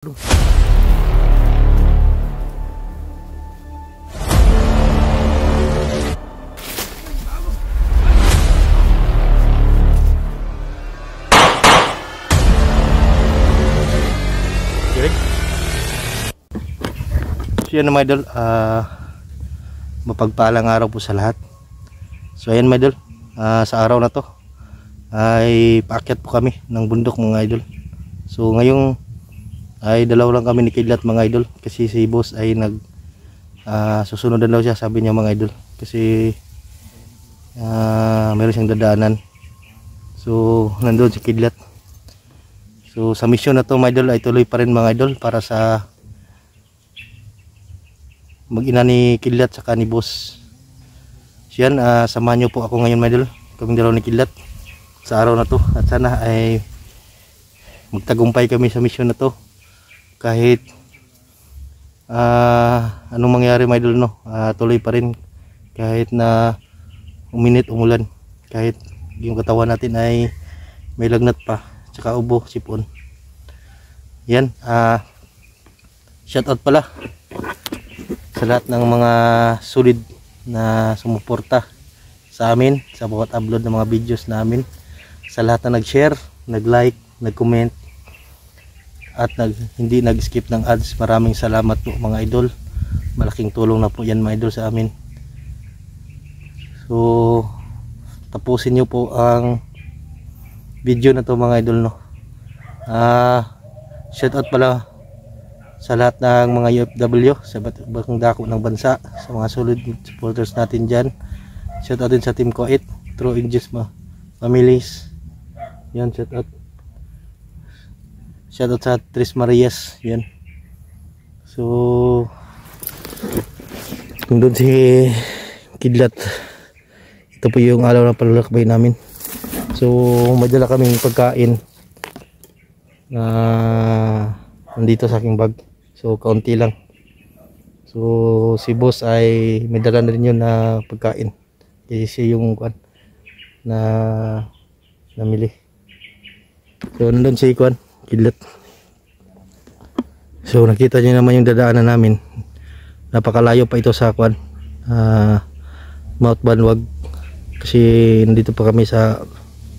So yan mga idol, mapagpalang araw po sa lahat. So ayan mga idol, sa araw na to ay paakyat po kami ng bundok mga idol. So ngayong ay dalaw lang kami ni Kidlat mga idol, kasi si boss ay susunod daw siya, sabi niya mga idol, kasi meron siyang dadaanan. So nandun si Kidlat. So sa mission na to mga idol ay tuloy pa rin mga idol, para sa mag-ina ni Kidlat saka ni boss. So yan, samahan nyo po ako ngayon mga idol, kaming dalaw ni Kidlat sa araw na to, at sana ay magtagumpay kami sa mission na to, kahit anong mangyari mga idol, no? Tuloy pa rin kahit na uminit, umulan, kahit yung katawan natin ay may lagnat pa, tsaka ubo, sipon. Yan, shout out pala sa lahat ng mga solid na sumuporta sa amin sa bawat upload ng mga videos namin, sa lahat na nag-share, nag-like, nag-comment at hindi nag-skip ng ads. Maraming salamat po mga idol, malaking tulong na po yan mga idol sa amin. So tapusin nyo po ang video na to mga idol, no? Shout out pala sa lahat ng mga UFW sa ibang dako ng bansa, sa mga solid supporters natin dyan. Shout out din sa Team Kuwait, True Angels families. Yan, shout out. Shout out sa Tres Marias. Yan. So doon si Kidlat, ito po yung alaw na palalakbay namin. So madala kaming pagkain na nandito sa aking bag. So kaunti lang. So si boss ay may dala na rin yun na pagkain, kasi yung kuan na namili. So nandun si kuan Kidlat. So nakita niyo naman yung dadaanan namin, napakalayo pa ito sa kuan Mount Banwag, kasi nandito pa kami sa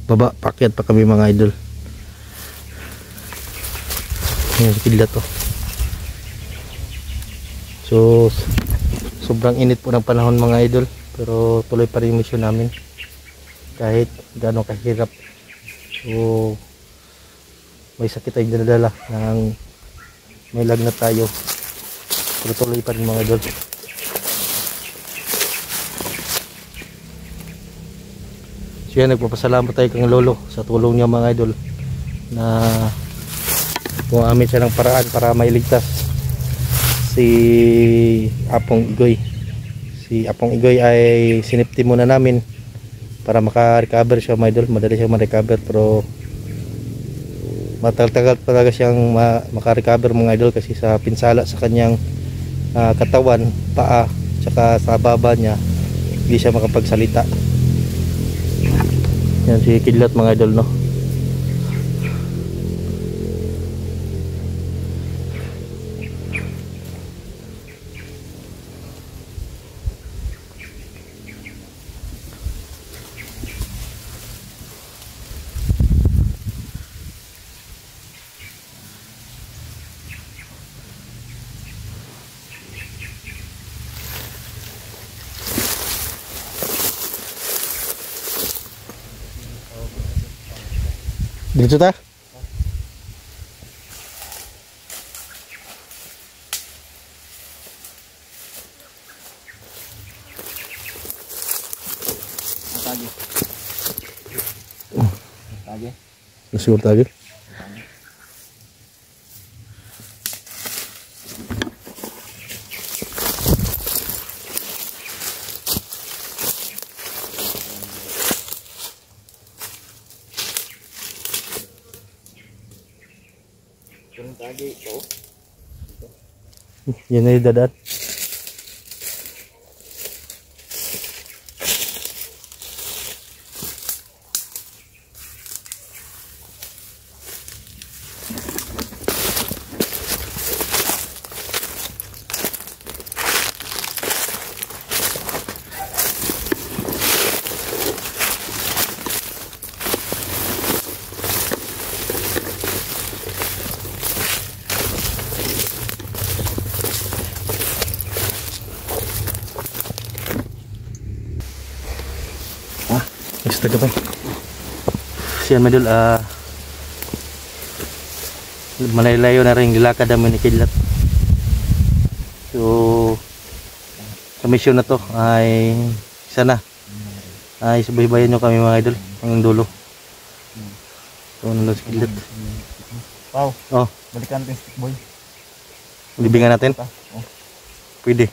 baba, paakyat pa kami mga idol. Ayan si Kidlat to. So sobrang init po ng panahon mga idol, pero tuloy pa rin yung mission namin kahit gaano kahirap. So may sakit tayong dinadala, ng may lagnat tayo, pero tuloy pa rin mga idol. So yan, nagpapasalamat tayo kang lolo sa tulong niya mga idol, na gumamit siya ng paraan para mailigtas si Apong Igoy. Si Apong Igoy ay sinipti muna namin para maka-recover siya mga idol. Madali siyang ma-recover, pero matagal-tagal talaga siyang maka-recover mga idol, kasi sa pinsala sa kanyang katawan, paa, tsaka sa baba niya, hindi siya makapagsalita. Yan si Kidlat mga idol, no? Dito ta? Tagi. Tagi. Siguro tagi. Tagi ko. Yan na yung dadaan. Gusto ka pa. Siyan madul, malayo na rin nilakad namin ni Kidlat. So sa mission na to ay sana ay subaybayan nyo kami mga idol hanggang dulo. So nandun si Kidlat. Pao, Oh, balikan natin stick boy. libingan natin. Oh, Pwede.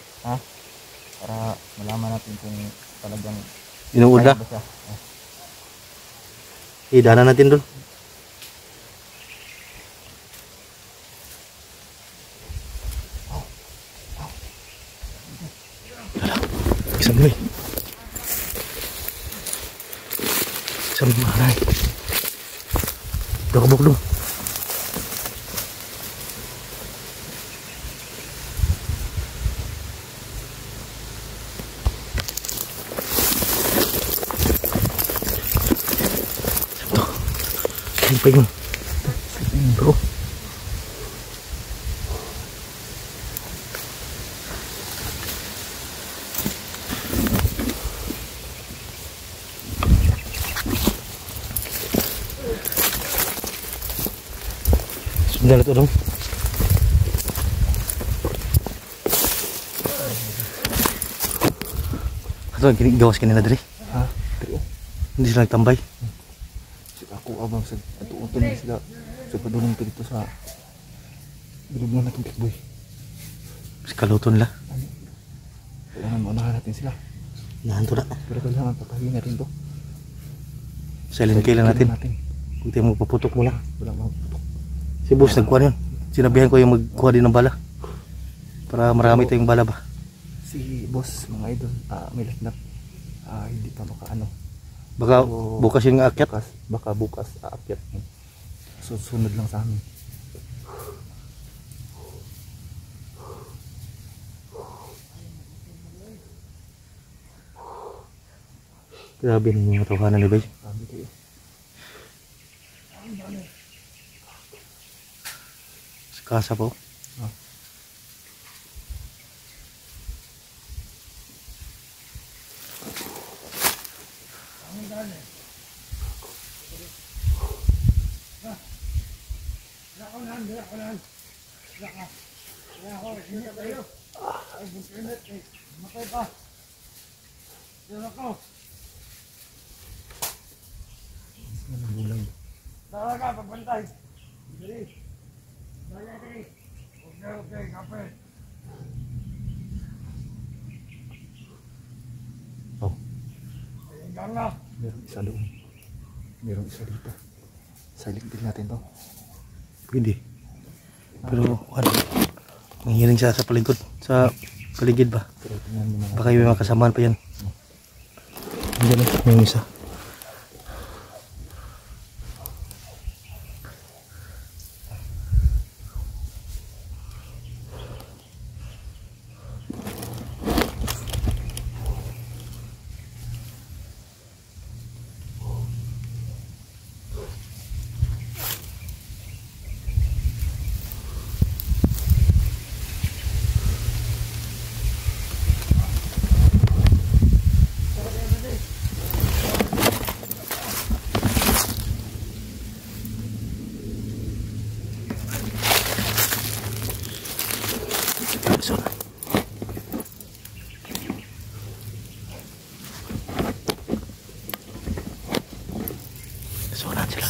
para malaman natin kung talagang Inuud na. kaya ba siya. Oh. Idaanan natin dun. Isang boy. Isang maray. Dokbok dong. Sampai yun. Bro. Sebentar itu dong. Atau gini gawas kanina dari. Ha? Pero Hindi sila nagtambay. ako abang sa atuutan na sila sa padulong ko dito sa bilog na natin boy. Si kaluton nila. Kailangan maunahan natin sila. Nahanto na. Pero kailangan patahin natin to. Silent kill lang natin. Huwag tayo magpaputok muna. Wala maputok. Si boss nagkuha yun. Sinabihan ko yung magkuha din ng bala. Para marami tayong bala ba. Si boss mga idol, may lagnat. Hindi pa makaano. Baka So, bukas yung aakyat. Baka bukas aakyat. Sunod lang sa amin. Grabe ng mga tawanan ni Bay. Sabi kayo. Sa kasa po. Bulan. Oh. Meron isa doon. Meron isa dito. Silent din natin to. Pwede. Pero ano, manghiling siya sa paligid. Sa paligid ba? Pero tingnan mo na. Baka yung mga kasamaan pa yan. Andiyan na, may isa. Surat sila.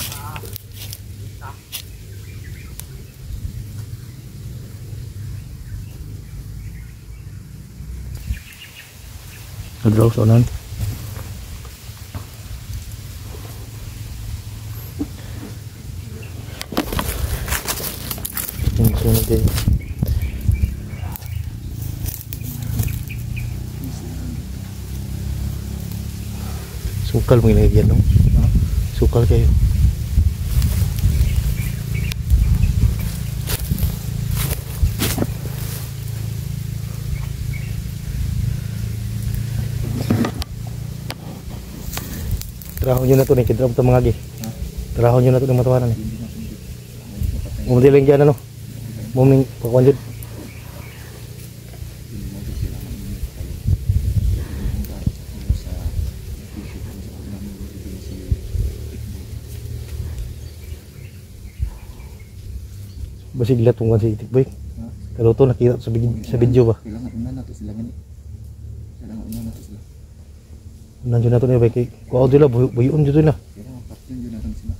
Nadraw sonan. Yung sunod din. Sukal mo ilagyan, no? Sukal kayo. Trahon nyo na ito, nakikidram ito mga gi. Trahon nyo na ito ng matawanan. Mumadiling dyan, ano? Muming pakuan dyan. Basig latungan si Itik Boy. Pero to nakita sa video ba? Kailangan una na to sila gani. Kailangan una na to sila. Nandiyo na to niya ba kay kuha dila buyon dito na. Kailangan captain yun natin sila.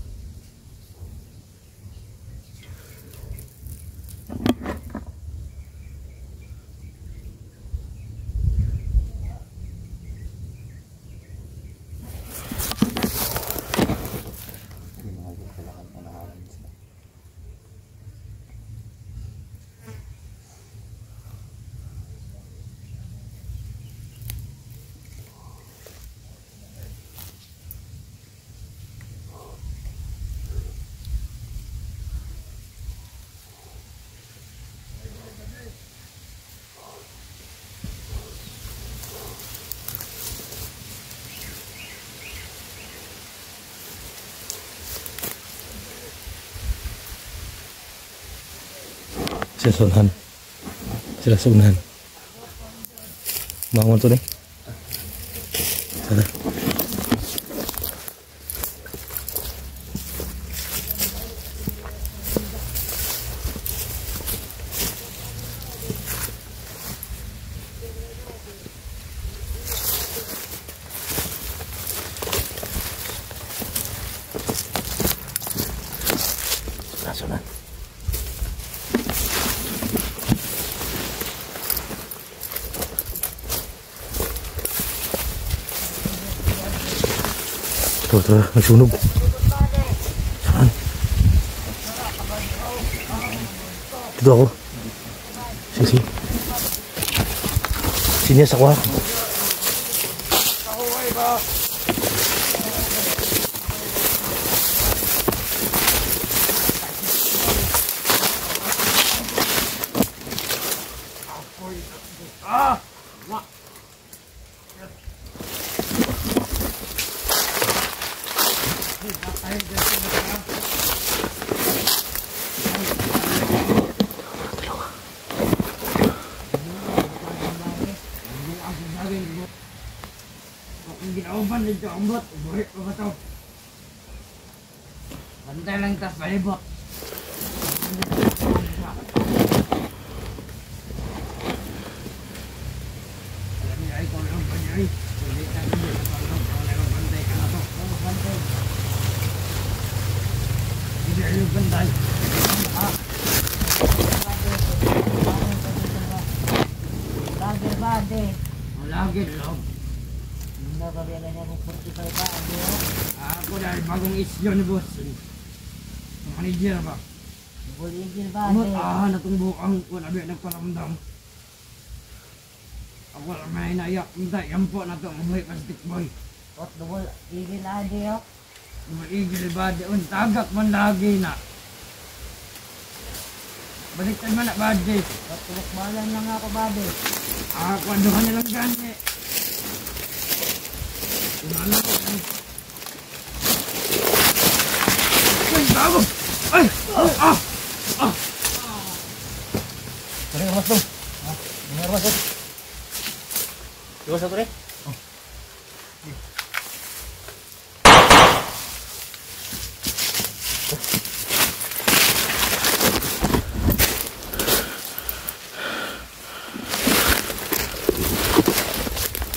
Sila sunahan. Bangun tuh nih. Sana. Sunan. Tuh, nagsunog. Saan? Dito ako. Sige. Sini sa kwa. Ginauban dito ang bot, buhit ko ba ito? Bantay lang tas palibot. Alam niya ay kung lang pa niya ay. Hindi ka hindi ka lang kung bantay ka na to. Bantay. Hindi ay yung bantay. Lagi. Lagi lang. Ako dahil bagong isyo ni boss. Ang manager ba? Amot natong bukang ko nabi nagparamdam. Ako lang may naiyak. Yan po na ito. Mabuhay ka stick boy. Ot dubol igil adi yo. Igil ba di un tagak man lagi na. Baliktad man na badi. Ot tulok balan lang ako bade. Ako ando ka nilang gani. Kumala ko yan. Ay, bago! Ay! Ano yung mas dong? Ano mas dong? Diba satu rin?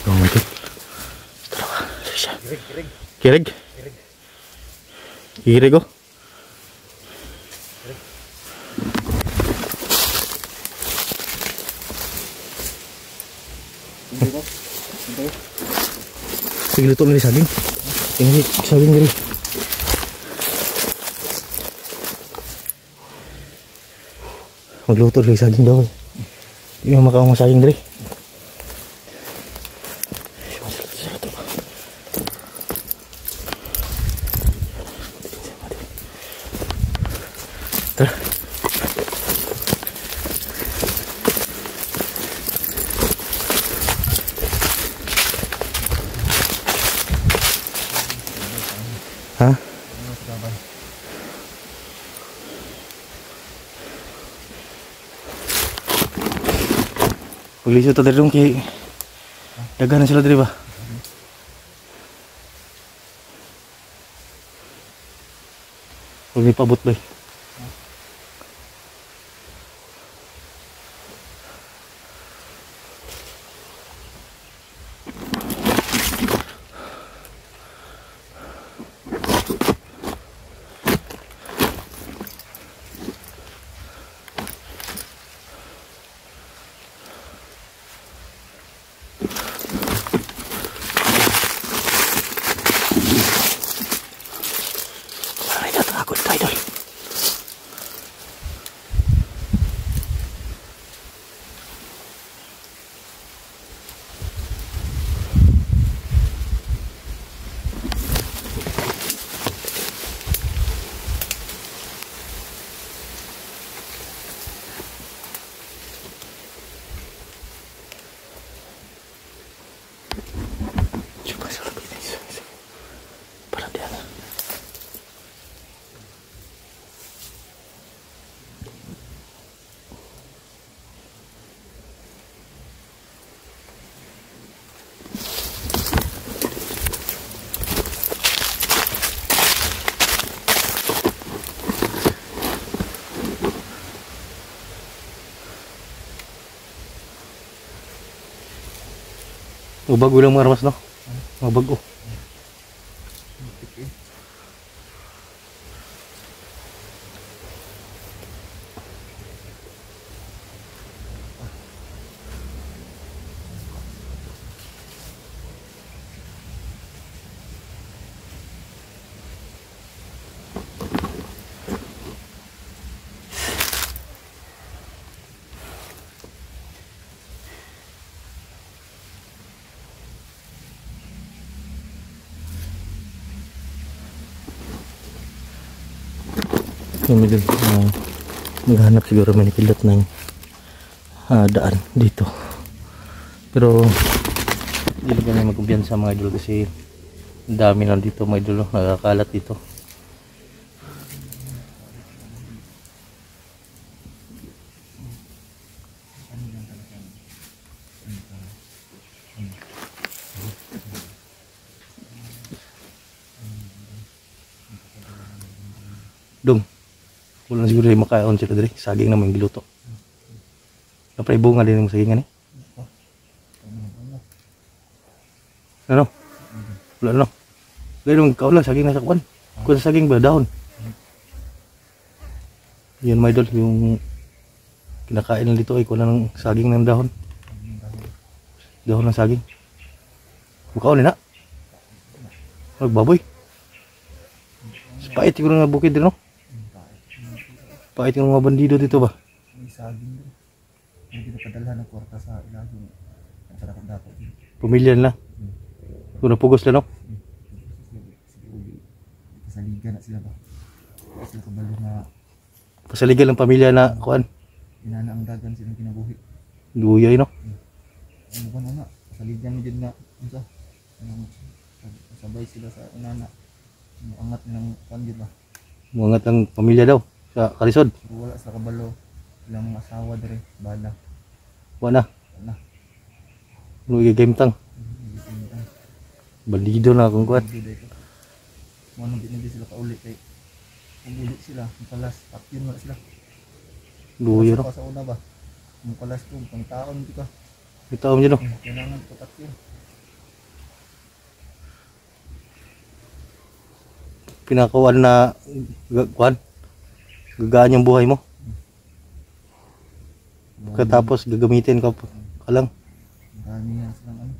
Oh my god. Kirig? Kirig oh. Sige, luto na rin saging. Tingnan saging rin. Magluto rin saging daw. Hindi mo makaong saging rin. Tara. Ha? Paglisod ta diri kay daghan na sila diri ba? Huwag may pabot ba? Bago lang mga armas no. Mga bago. Kami dun maghanap siguro may nakilot ng daan dito, pero hindi na kami magkumpiyansa mga idol kasi ang dami lang dito mga idol, nakakalat dito. Dong, wala siguro yung makaon sila dali. Saging naman yung giluto. Napray bunga din yung saging ani. Ano? Wala no. Gano'n kaon lang saging nasa kuwan. Kuwan sa saging ba dahon. Yan my idol, yung kinakain lang dito ay kuwan ng saging ng dahon. Dahon ng saging. Makaon na. Magbaboy. Pait ko nga bukid din no. Pait yung mga bandido dito ba? May saging din. Hindi pinapadalhan ng kwarta sa ilagong. Ang sarap dapat. Pamilya na. Kung napugos lang no? Pasaligan na sila ba? Sila kabalo na Pasaligan ng pamilya na kuan. inana ang dagan silang kinabuhi. Duyay no? Ano ba na? Pasaligan mo din na unsa? Sabay sila sa inana. Angat ng pandit ba? Muangat ang pamilya daw sa Kalisod. Pero wala sa kabalo. Ilang mga asawa dire. Bala. Wala. Wala. Lugi game tang. Bandido na akong kuan. Ano din sila paulit kay ulit sila. Ang palas. Action wala sila. Duyo no? Sa una ba? Ang palas ko. Pang taon dito ka. Bitaw mo dyan no? Kailangan pag-action. Pinakawan na kuan. Gagaan yung buhay mo. Katapos gagamitin ka lang. Marami yan silang ano.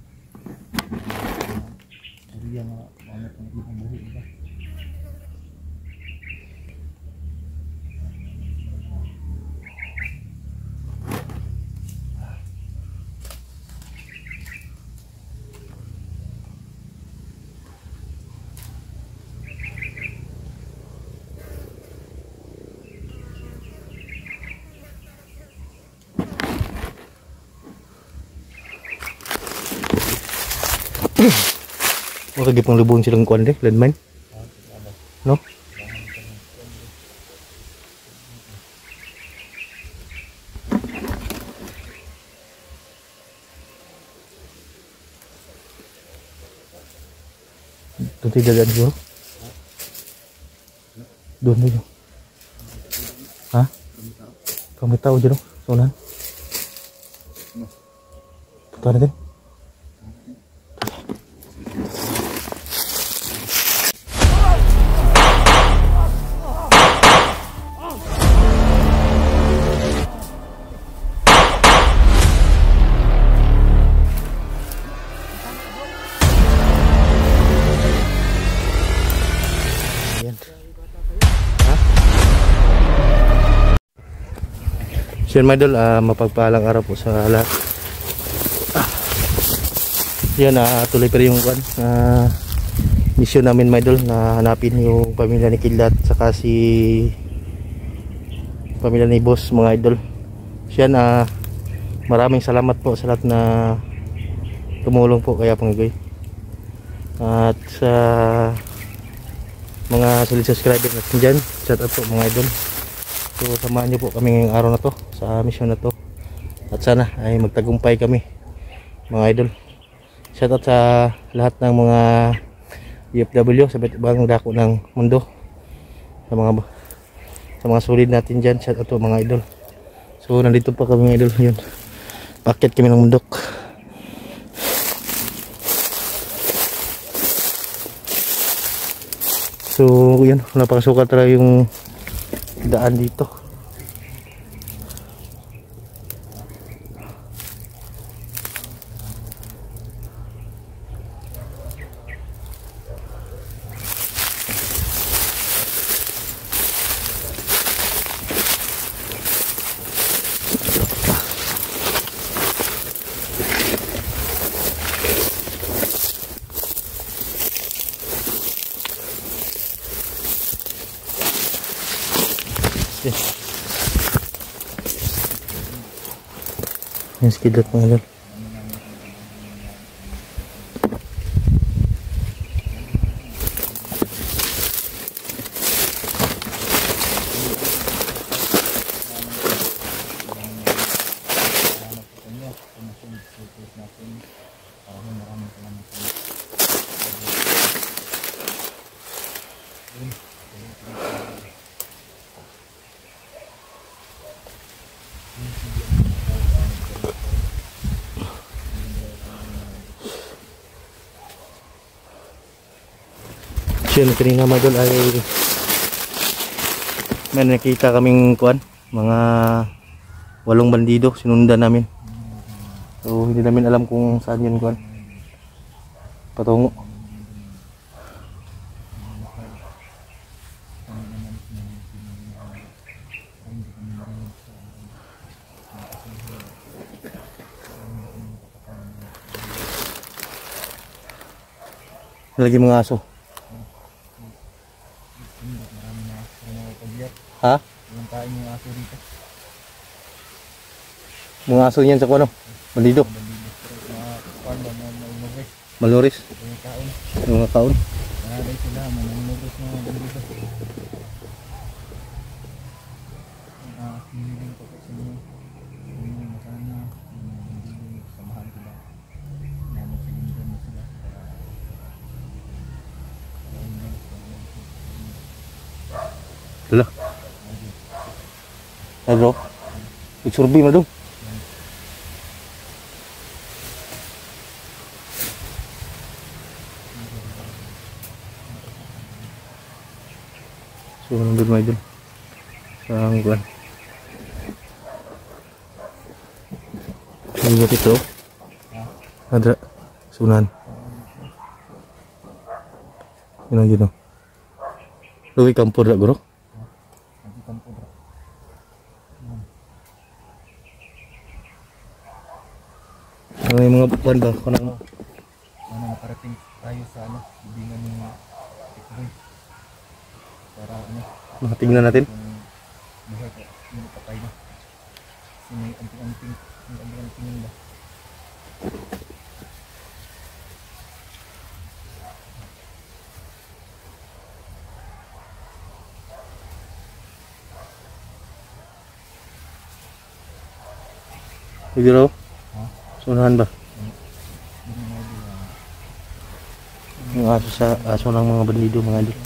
Korea nga. Mangat ang ibang buhay ba? Makagipang lubong silang kuan de, landmine. No? Doon tayo dadaan siguro? Doon na yun. Ha? Kami tao dyan o? Sa unahan? Punta natin. So yun mga idol, mapagpalang araw po sa lahat. Yan, tuloy pa rin yung mission namin mga idol na hanapin yung pamilya ni Kidlat saka si pamilya ni Boss mga idol. So yan, maraming salamat po sa lahat na tumulong po kaya Pangigoy. At sa mga solid subscriber natin dyan, shout out po mga idol. So samahan nyo po kami ngayong araw na to sa mission na to at sana ay magtagumpay kami mga idol. Shoutout sa lahat ng mga UFW sa ibang dako ng mundo, sa mga solid natin dyan. Shoutout po mga idol. So nandito pa kami mga idol, yun, paket kami ng mundok. So yan, napakasukat talaga yung daan dito. Yung skidlat mga idol. So yun, kanina mga idol ay may nakita kaming kuan, mga 8 bandido sinundan namin. So hindi namin alam kung saan yun kuan patungo. Lagi mga aso. Ha? Walang kain yung aso dito. Mga aso niyan sa kuno. Bandido. Maluris. Yung mga kaon. Nalagay sila, manunugos na bandido. Hindi ko po sa inyo. Hindi masana. Hindi samahan sila. Naman sa linggan na sila. Hala. Ay bro. Itsurbi mo dong. So nandun mo idol. Sa kuan. Ay ito. Ada sunan. Yun gitu. Luwi kampur dak bro. Ano yung mga buwan ba? Kanang nakarating tayo sa ibingan ng Tikboy. Para makatingnan natin. Buhay ko, hindi patay na. Kasi may anting-anting yun ba? Hindi raw? Sunahan ba? Yung aso ng mga bandido mga idol.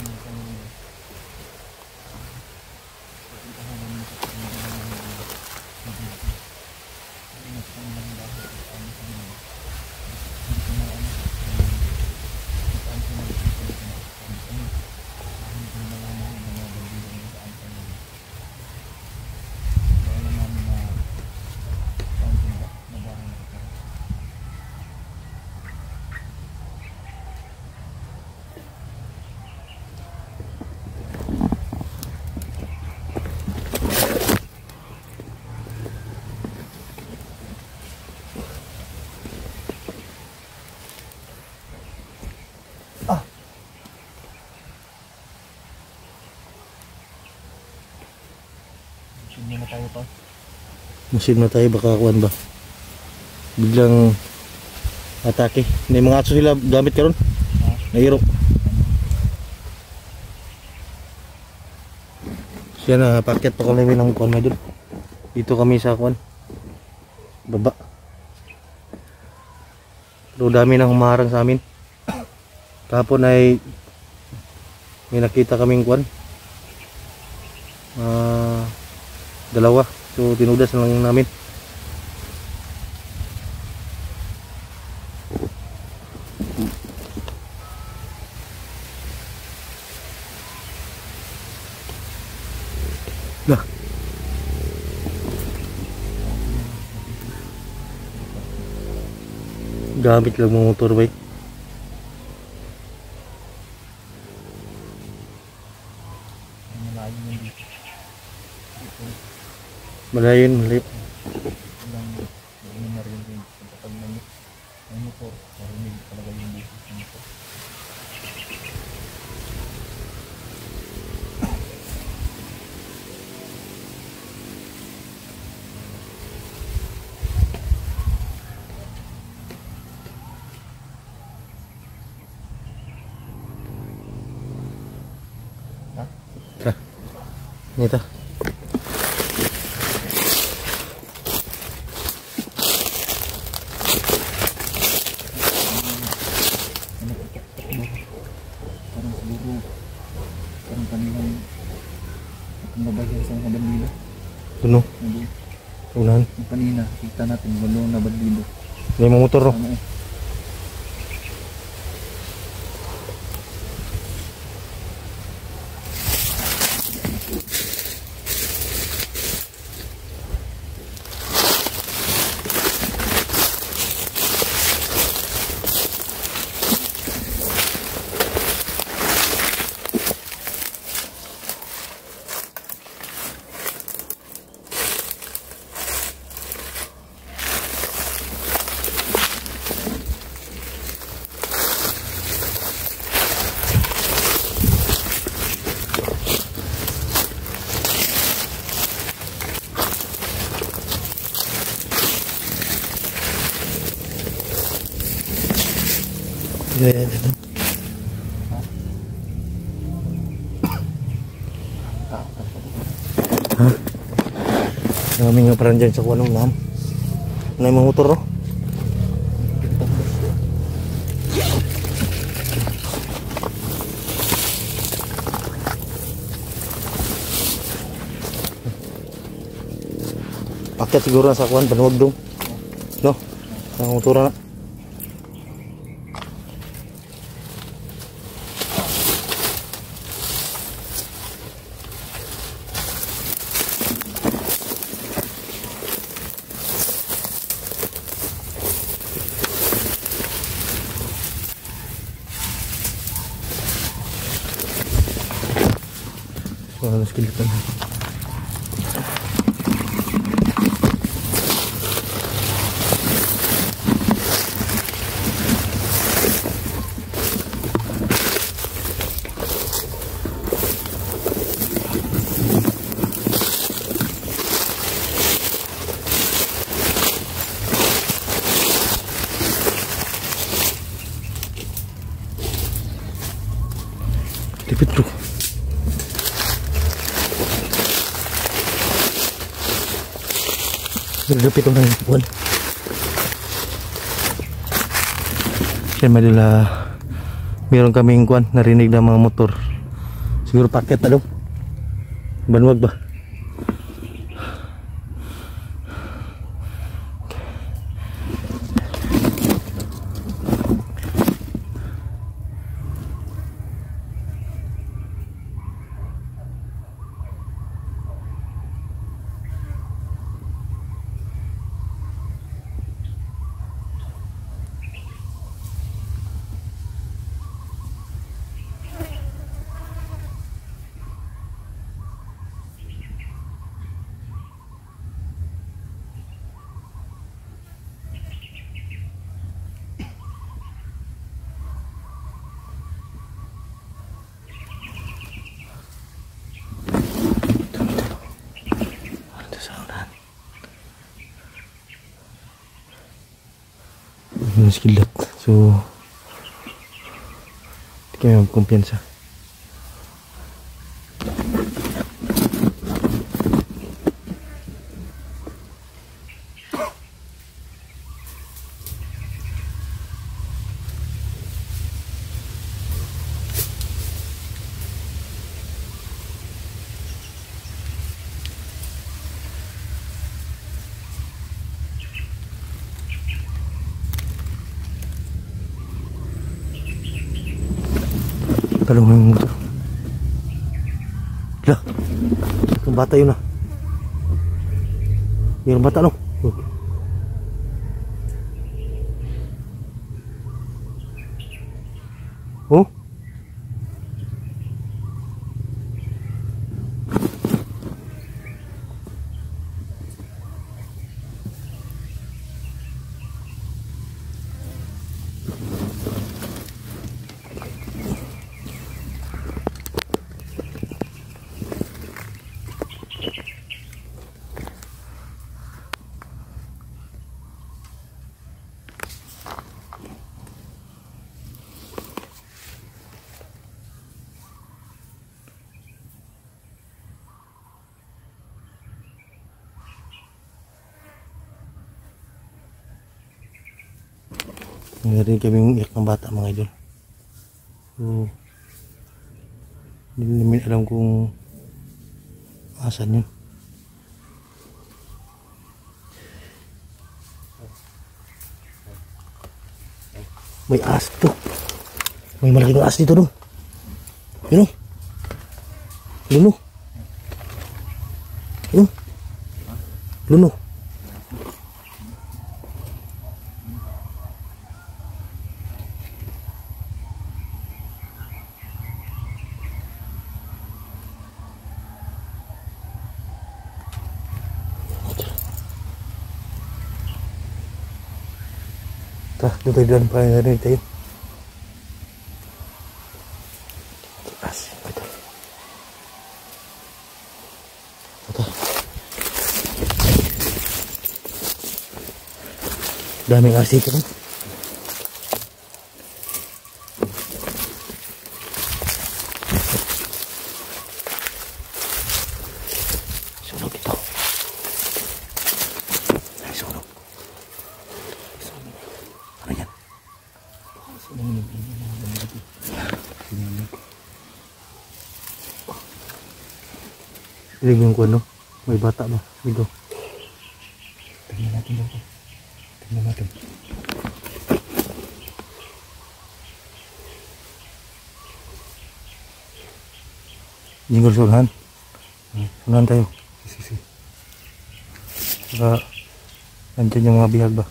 Hindi na tayo pa. Musim na tayo, baka kuwan ba? Biglang atake. May mga aso sila gamit karon. Nairo. Siya na paket pa kami ng kuwan na doon. Dito kami sa kuwan. Baba. Pero dami nang humarang sa amin. Kahapon ay may nakita kaming kuwan. Dalawa. So tinudas na lang namin. gamit lang mga motor bay. Malayo yun dito. Malayo yun, malayo. Ilang hindi marinig kapag may motor, marinig talaga yung busis ng motor. Nito. Parang siguro parang kanilang nabagay sa mga bandido. Tuno. Nandun. Unahan. Yung kanina, kita natin walo na bandido. May mga motor, no? Ano eh. Yan. Ha? Dami nga parang dyan sa kuwanong naam. Ano yung mga motor, no? Paket siguro na sa kuwan, panuwag dong. No? Ang motor na. Wala na skeleton. Tipid bro. Nagdapit ako ng buwan. Siya madila meron kaming kuwan, narinig ng mga motor. Siguro paket na daw. Banwag ba? Skillet. So hindi kami magkumpiyansa. Talong yung motor. Lah, yung bata yun ah. Yung bata no. Oh? Narinig kaming iyak ng bata mga idol. So, hindi namin alam kung asan yun. May as to. May malaking as dito no. Yun o. Luno. Yun. Luno. Doon tayo doon pa narinig tayo. Taas. Ito. Daming asi ito. Sunog ito. Ay, sunog. Ano yan? Siling yung kuano, may bata ba? Dito. Tingnan natin dito. Tingnan natin. Jingle sunahan. Sunahan tayo. Sisi. Saka nandiyan yung mga bihag ba?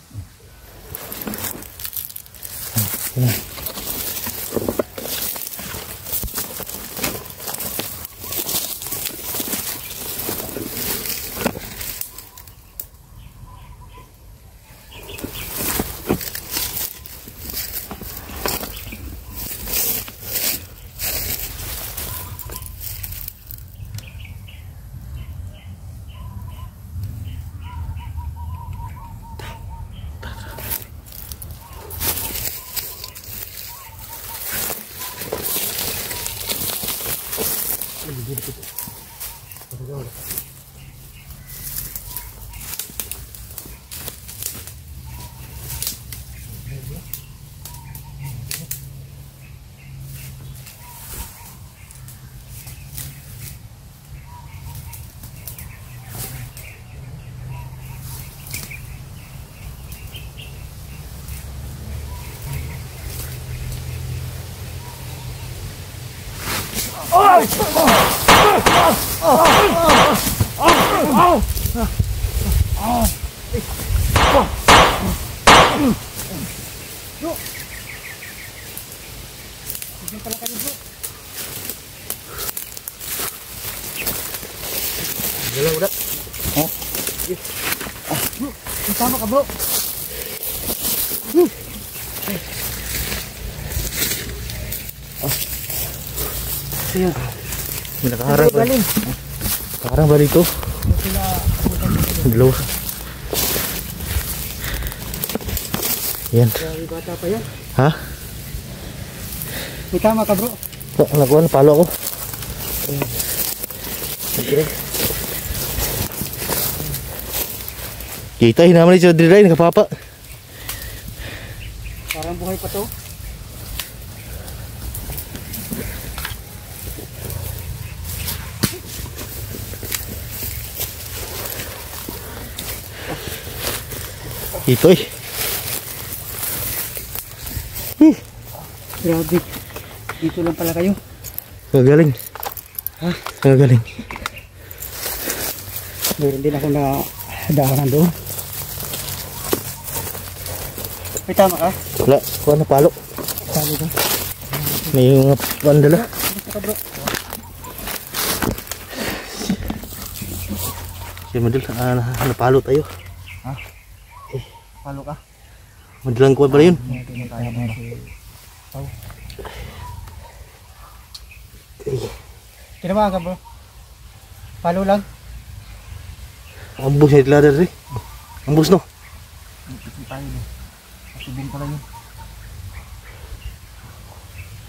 Yan. Udah. Sama ka bro. Ayan. May nakaharang ba? Nakaharang ba dito? Dalawa. Yan. Bata pa yan. Ha? May tama ka bro. Nakuha, palo ako. Kita hinaman ni Chodri Ray, nakapapa. Parang buhay pa to. Ito eh. Grabe. Dito lang pala kayo. Gagaling. Ha? Gagaling. Meron din ako na daanan doon. May tama ka? Wala, kuha na palo. Tama ka? May mga pandala. Siya madal, napalo tayo. Ha? Palo ka? Madalang kuwan pala yun. Tayo na si Pau. Kinabahan ka bro? Palo lang? Ambos na itladar rin. Ambos no. Hindi tayo no. Asubin pala yun.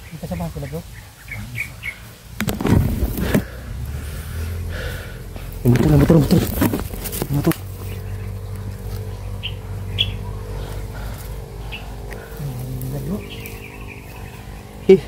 Hindi kasama sila bro? Motor. Eh.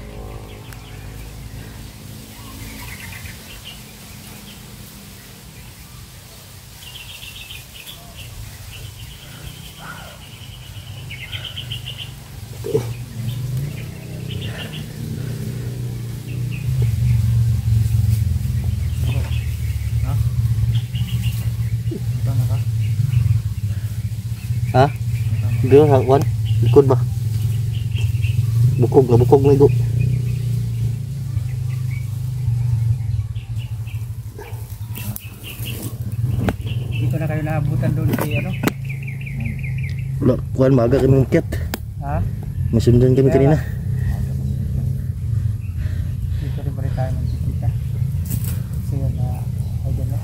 Ha? Doon hakwan. Likod ba? Bukog na igo. Dito na kayo naabutan doon si ano? Wala, kuwan maaga kami mungkit. Ha? Masundan kami kanina. Dito rin pa rin tayo magkikita. Kasi yun na idol na.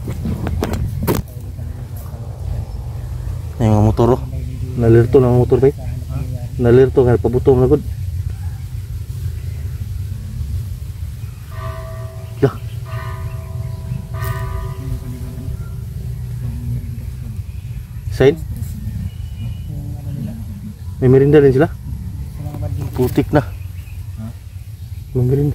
Ay mga motor oh. Nalirto na mga motor ba? Nalirto nga pabuto na gud. Dah. Said? May merinda din sila? Putik na. May merinda.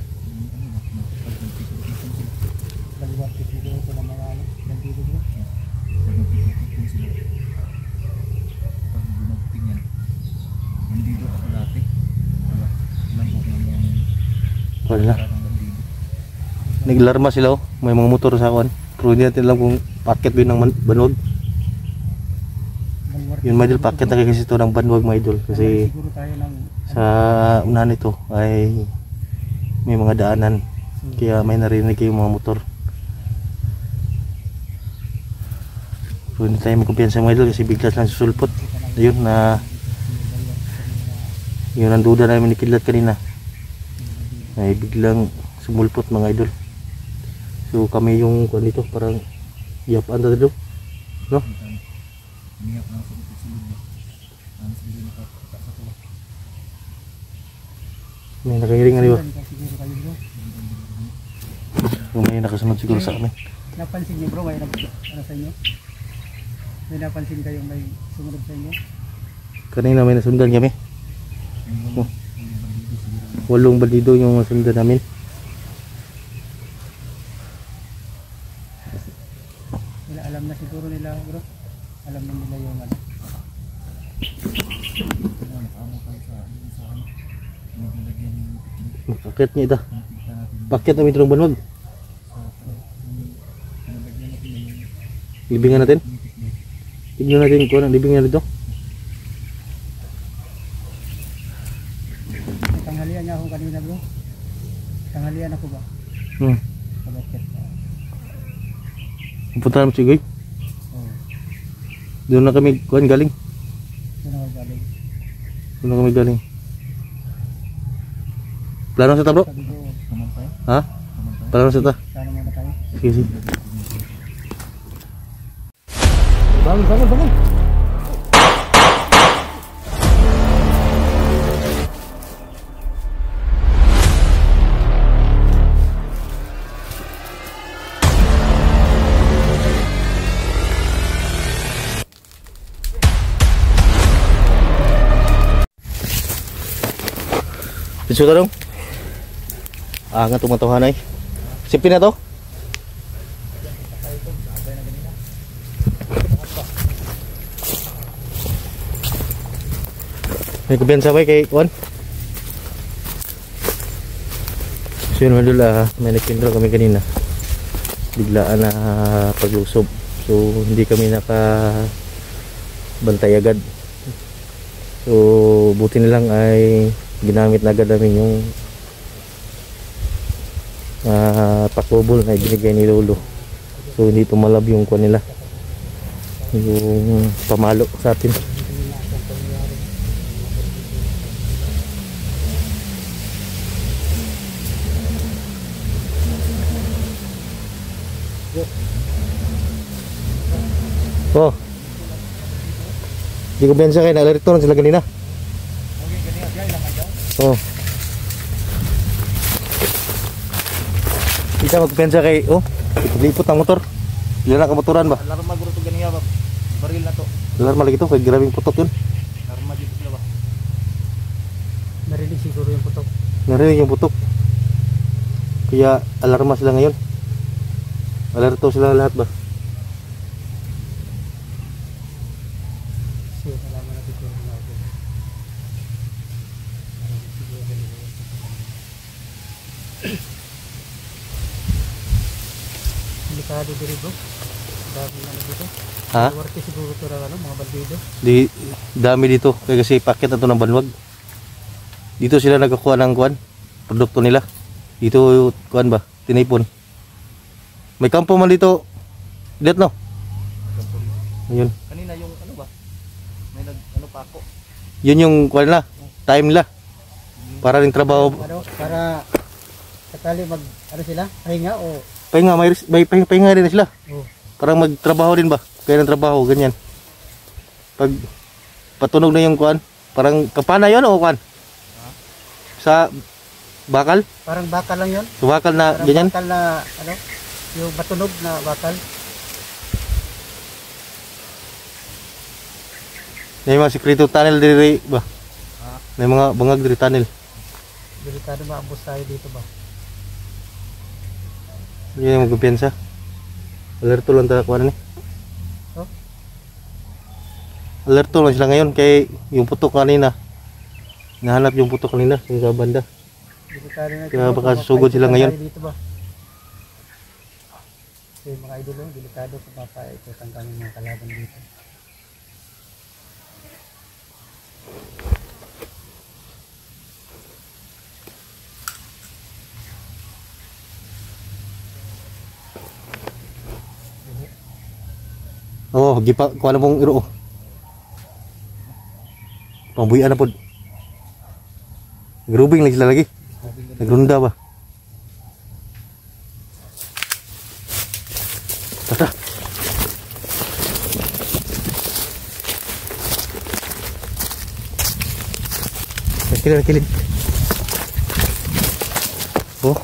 Wala. Naglarma sila oh. May mga motor sa akin. Pero hindi natin alam kung packet ba yun ng banwag. Yun mga idol, packet na kasi ito ng banwag mga idol. Kasi Siguro tayo ng sa unahan nito ay may mga daanan. Kaya may narinig yung mga motor. So hindi tayo magkumpiyansa mga idol kasi biglas lang susulpot. Ayun na yun ang duda namin ni Kidlat kanina. Ay biglang sumulpot mga idol. So kami yung kuan dito parang yapan ta dito. No? May nakahiring ano ba? siguro kayo bro. Yung may nakasunod siguro sa amin. Napansin niyo bro, may ano sa inyo? May napansin kayong may sumunod sa inyo? Kanina may nasundan kami. Oh. 8 bandido yung nasundan namin. Nila alam na siguro nila bro. Alam na nila yung ano. Pakit niya ito. Pakit namin ito ng banwag. Libingan natin. Tignan natin kung anong libingan dito. Tanghalian niya ako kanina bro. Tanghalian ako ba? Pagkakit. Punta namin si Goy. Oo. Doon na kami kuhan galing. Doon ako galing. Doon na kami galing. Plano sa ta bro? Sabi ko, Ha? Plano sa ta? sana muna tayo. Sige sige. Bangun. Piso ta dong. Nga tumatahanay. Sipin na to. May kumpiyansa ba kay Juan? So yun madul, may nagpindro kami kanina. Biglaan na paglusob. So hindi kami nakabantay agad. So buti na lang ay ginamit na agad namin yung pakubol na ibinigay ni Lolo. So hindi tumalab yung kuha nila, yung pamalo sa atin. Oh, di ko bensa kayo, naglarito lang sila kanina. Oh, di ka magpensa kay, oh, lipot ang motor. Ilan na kamotoran ba? Laro maguro to ganiya ba? Baril na to. Alarma lagi to, kay grabing putok yun. Laro magito sila ba? Narinig siguro yung putok. Narinig yung putok. Kaya alarma sila ngayon. Alerto sila lahat ba? Kasi nalaman natin kung ano ako. Delikado diri bro. Dami na dito. Ha? Worte siguro to ra ano, mga bandido. Di dami dito kaya kasi paket na to ng banwag. Dito sila nagkukuha ng kuan, produkto nila. Dito kuan ba? Tinipon. May kampo man dito. Dito no. Ayun. Kanina yung ano ba? May ano pa ako. Yun yung kuan na, time nila. Para ring trabaho. Ano, para sakali mag ano sila, pahinga o Pahinga din na sila. oh. Parang magtrabaho din ba? Kaya ng trabaho ganyan. Pag patunog na yung kuan, parang kapana yun o kuan? Sa bakal? Parang bakal lang 'yon. Sa bakal na Parang ganyan. bakal na ano, yung matunog na bakal. May mga sikreto tunnel diri ba? May mga bangag diri tunnel. Delikado maambos tayo dito ba? Hindi na magpipensa. Alerto lang tayo kuha ni. Oh? Alerto lang sila ngayon kay yung putok kanina. Nahanap yung putok kanina sa banda. Delikado na Kaya baka susugod sila ngayon. dito ba? Kasi mga idol, delikado kung mapaikutan kami mga kalaban dito. Oh, gipa kuha na pong iro. Pambuyan na po. Grubing lagi sila lagi. Nagrunda ba? Tata. Kilid. Oh.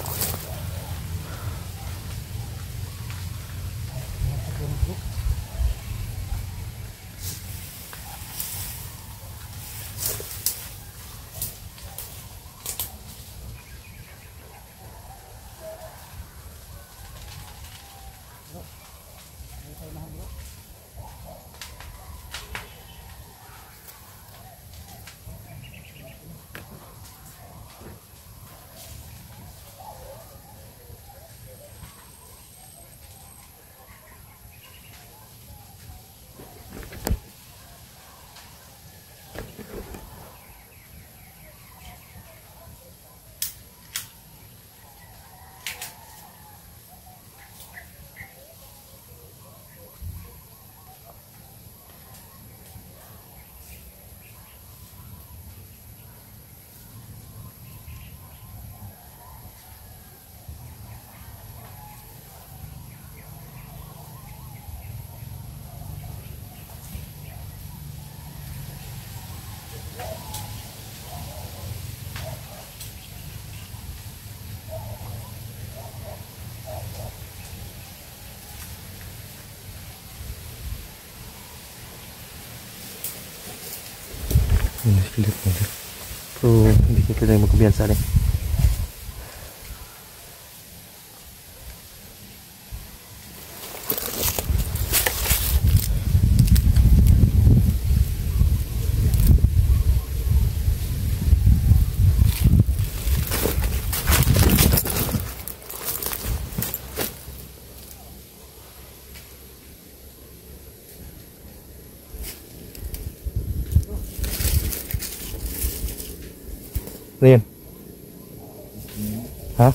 So, hindi ko pwede magkabiyansa rin. Ano yun? Ha?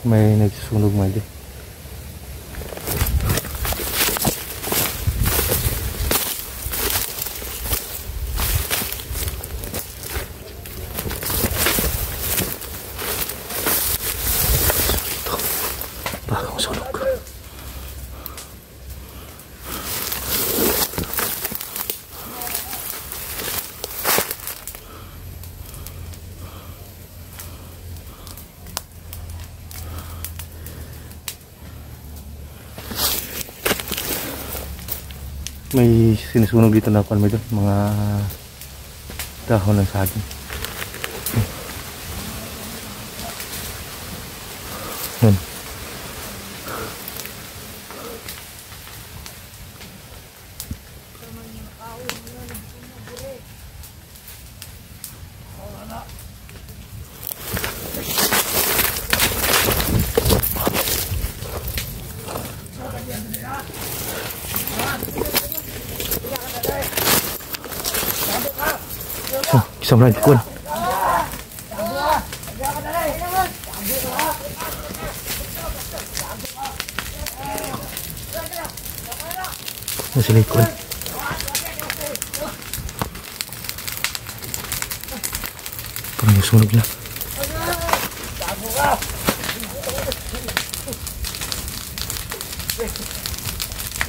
May nagsusunog mga idol. Bagong sunog. May sinusunog dito na kuan medyo mga dahon ng saging. Yan. Oh, isang ride kuan. Nasa likod. Parang sunog na.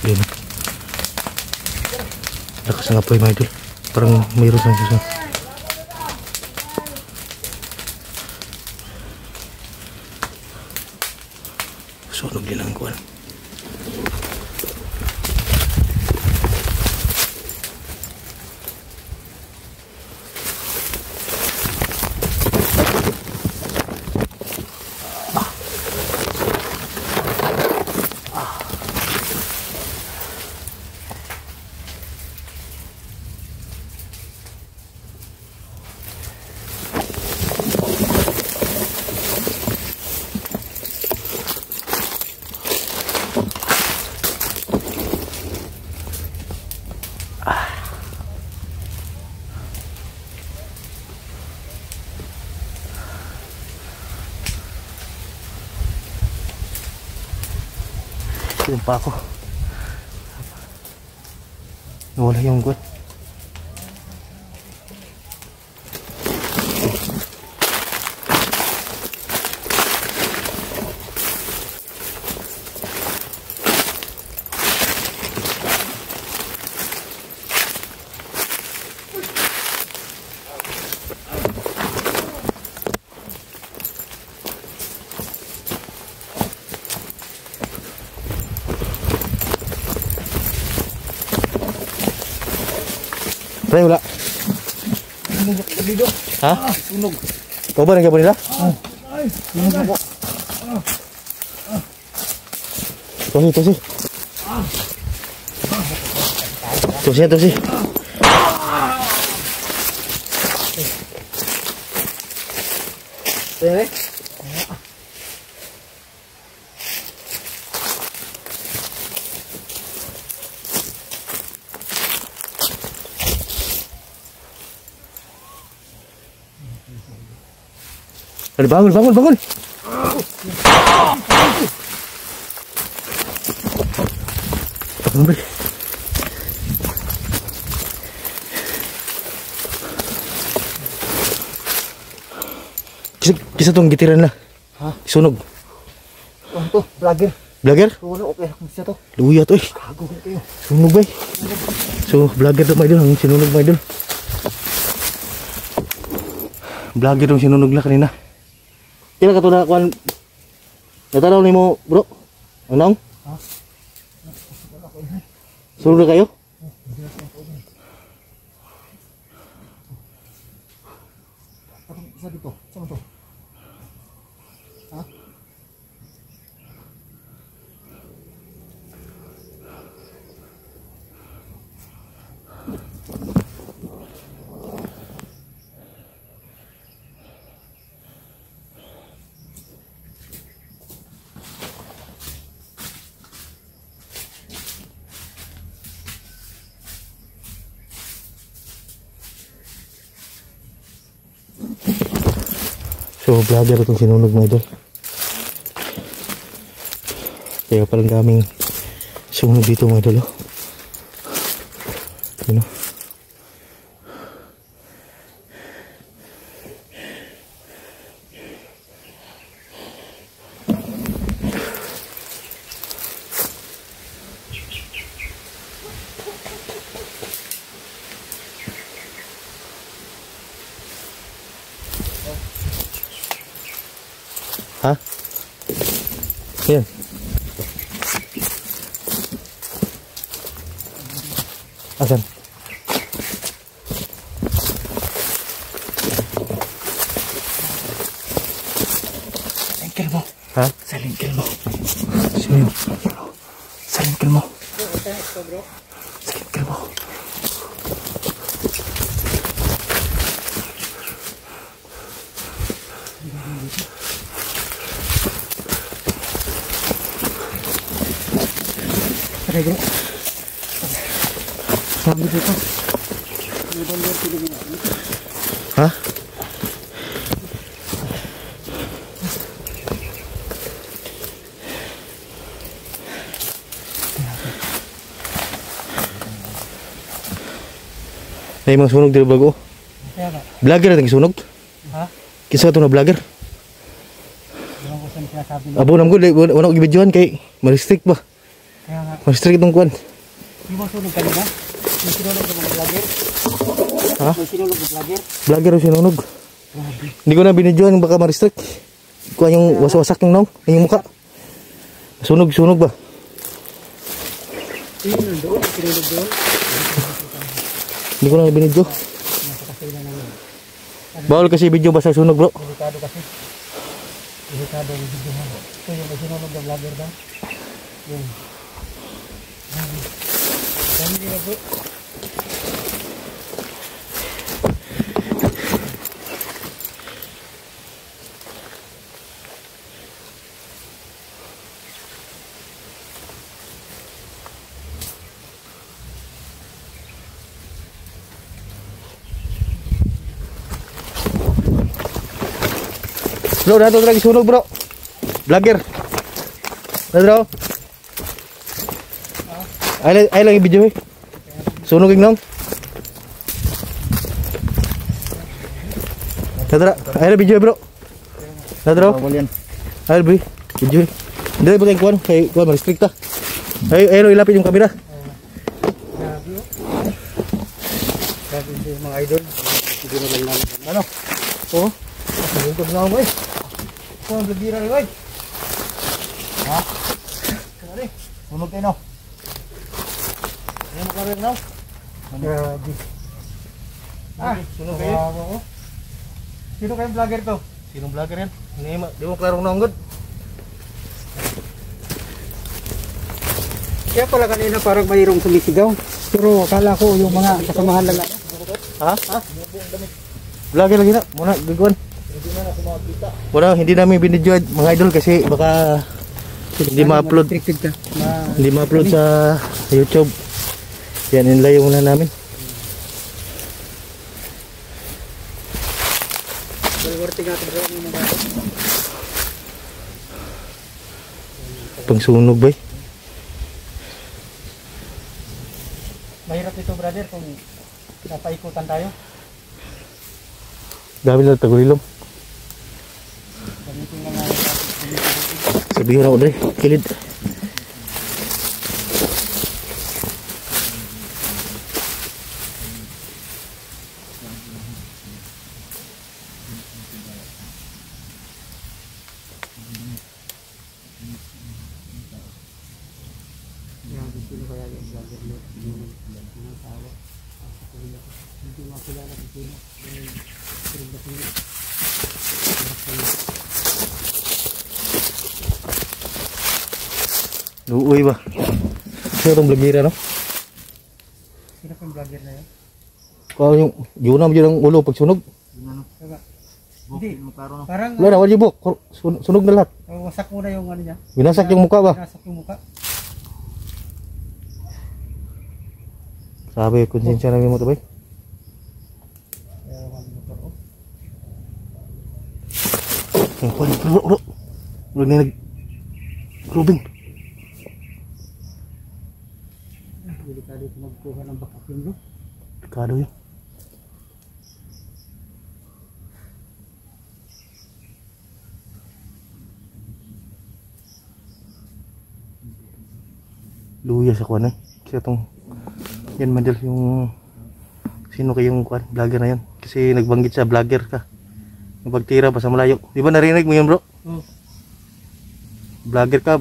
Yan. Lakas ng apoy mga idol. Parang mayroon sa susunod. Sunog din ang kuwan. Doon pa ako. Nawala yung guwan. Pre, wala. Ha? Sunog. Ikaw ba nangyay po nila? Sunog po. Tosi. Tosi. Tere. Ada bangun. Bangun, Bre. Kisa tong gitiran na. Ha? Sunog. Oh, to, vlogger. Vlogger? Wala, okay. Siya to. Luya to eh. Gago kayo. Sunog ba eh. So, vlogger to mga idol. Ang sinunog mga idol. Vlogger tong sinunog na kanina. Kailan ka to na kuhan? Natanaw ni mo bro? Ang naong? Ha? Sunog na kayo? Parang isa dito. Sama to. Ha? So, vlogger itong sinunog mga idol. Kaya palang daming sunog dito mga idol. Yun o. Ha? Yan. Asan? Lingkil mo. Ha? Sa lingkil mo. Sino yun? Sa lingkil mo. Sa lingkil mo. Tara bro. Sabi dito. Ha? Ay, mga sunog dito bago. Kaya ba? Vlogger natin sunog. Ha? Kisa ito na vlogger. Ewan ko saan sinasabi mo. Abo naman ko, wala ko gibidyohan kay ma-restrict ba? Kaya nga. Ma-restrict itong kuwan. Di mo sunog ka ba? May sinulog ng mga vlogger? Ha? May sinulog ng vlogger? Vlogger o sinunog. Grabe. Hindi ko na binidyohan baka ma-restrict. Kuha yung wasak yung naong, yung mukha. Sunog ba? Sino doon? Sinulog doon? Hindi ko na binidyo. Nasa kasila na yun. Bawal kasi video basta sunog bro. Delikado kasi. Delikado yung video mo. Ito yung may sinulog ng vlogger daw. Yun. Dami nila bro. Bro, dato lagi sunog bro. Vlogger. Dato. Ay lagi video eh. Sunog yung nong. Dato. Ay video bro. Dato. Ay video. Hindi ba kayo kuwan? Kay kuwan ma-restrict ta. Ay ilapit yung kamera. Grabe oh. Grabe yung mga idol. Hindi na lang namin. Ano? Oh. Nagugod na ako eh. Ito ang blagira rin eh. Ha? Sorry. Sunog kayo no. Ayan mo ka rin no. Grabe. Sunog kayo. Oh. Sino kayong vlogger to? Sinong vlogger yan? Di mo klarong naunggod. Kaya pala kanina parang mayroong sumisigaw. Pero akala ko yung mga kasamahan lang natin. Ha? Vlogger lagi na. Muna gagawin. Wala, hindi namin binidyo mga idol kasi baka hindi ma-upload. Restricted ka. Hindi ma-upload sa YouTube. Yan, inlayo muna namin. Balwarte nga ito bro. Pangsunog ba eh? Mahirap ito brother kung napaikutan tayo. Dami na tagulilom. Gamitin na nga yung Sabihin ako dre, kilid. sino kaya yung vlogger mo. Ang tawa. Hindi makilala kung sino. Luoy ba? Sino itong blagira no? Sino kung vlogger na yun? Kung yung yun ang ulo pag sunog. Hindi. Parang Wala na, wala yung buhok. Sunog na lahat. wasak muna yung ano niya. Binasak yung mukha ba? Binasak yung mukha. Sabi, konsensya namin mo ito ba? Kaya naman motor oh. Bro. Bro na nag... Robin. kuha ng backup yun bro. Delikado yun. Luya sa kuwan eh. Kasi itong yan Madol yung sino kayong kuwan, vlogger na yan. Kasi nagbanggit sa vlogger ka. Yung pagtira pa sa malayo. Di ba narinig mo yun bro? Oh. Vlogger ka.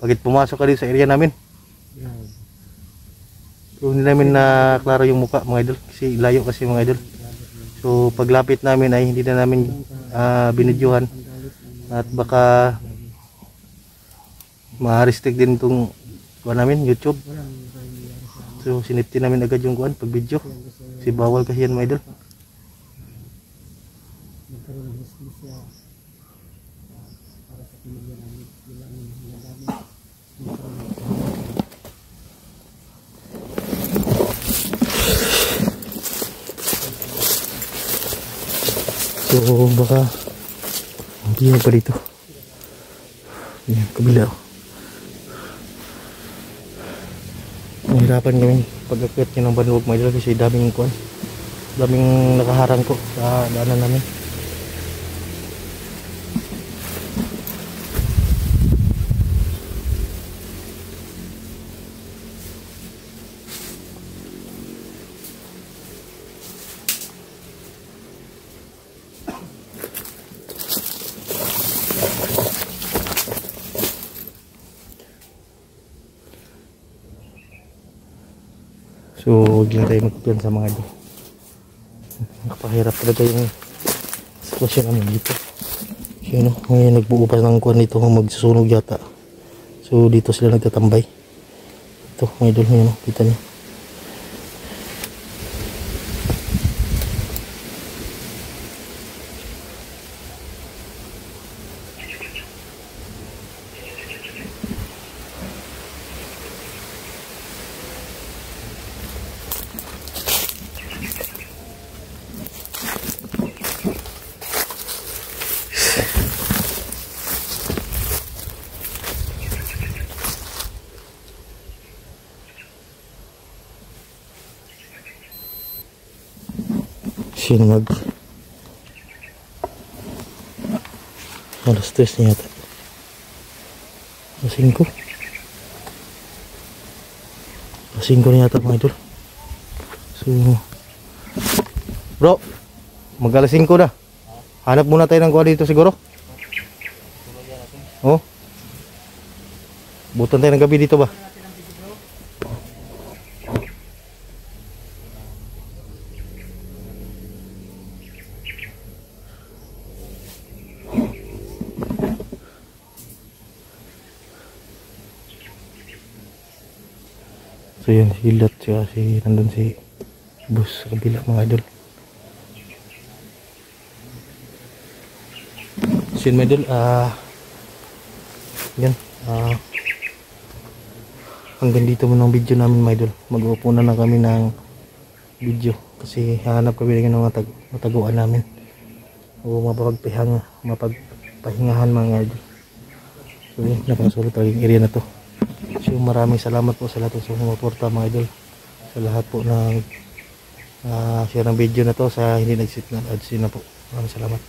Bakit pumasok ka din sa area namin? Yeah. So hindi namin na klaro yung mukha mga idol. Kasi layo kasi mga idol. So paglapit namin ay hindi na namin binidyohan. At baka ma-restrict din itong kuwan namin, YouTube. So sinipti namin agad yung kuwan pag video. Kasi bawal kasi yan mga idol. So baka hindi pa dito. Yan, kabila. Nahirapan kami pag-akyat nyo ng Banwag mga idol kasi daming kuwan. Daming nakaharang ko sa daanan namin. So huwag lang tayo magpiyan sa mga idol. Nakapahirap talaga yung sitwasyon namin dito. So ngayon nagbuo pa ng kuwan dito kung magsusunog yata. So dito sila nagtatambay. Ito mga idol nyo, kita nyo. Sinag alas 3 na yata, alas 5 na yata mga idol. So bro, mag alas 5 na, hanap muna tayo ng kuha dito siguro. Oh, butan tayo ng gabi dito ba? So yan, si Lot siya, nandun si Boss sa kabila mga idol. So yun mga idol, yan, hanggang dito muna ang video namin mga idol. Mag-uupo na kami ng video kasi hanap kami ng mga mataguan namin o mapagpahingahan mga idol. So yun, napakasulot ang area na to. So maraming salamat po sa lahat ng sumuporta mga idol, sa lahat po ng share ng video na to, sa hindi nag-sit na ads na po. Maraming salamat.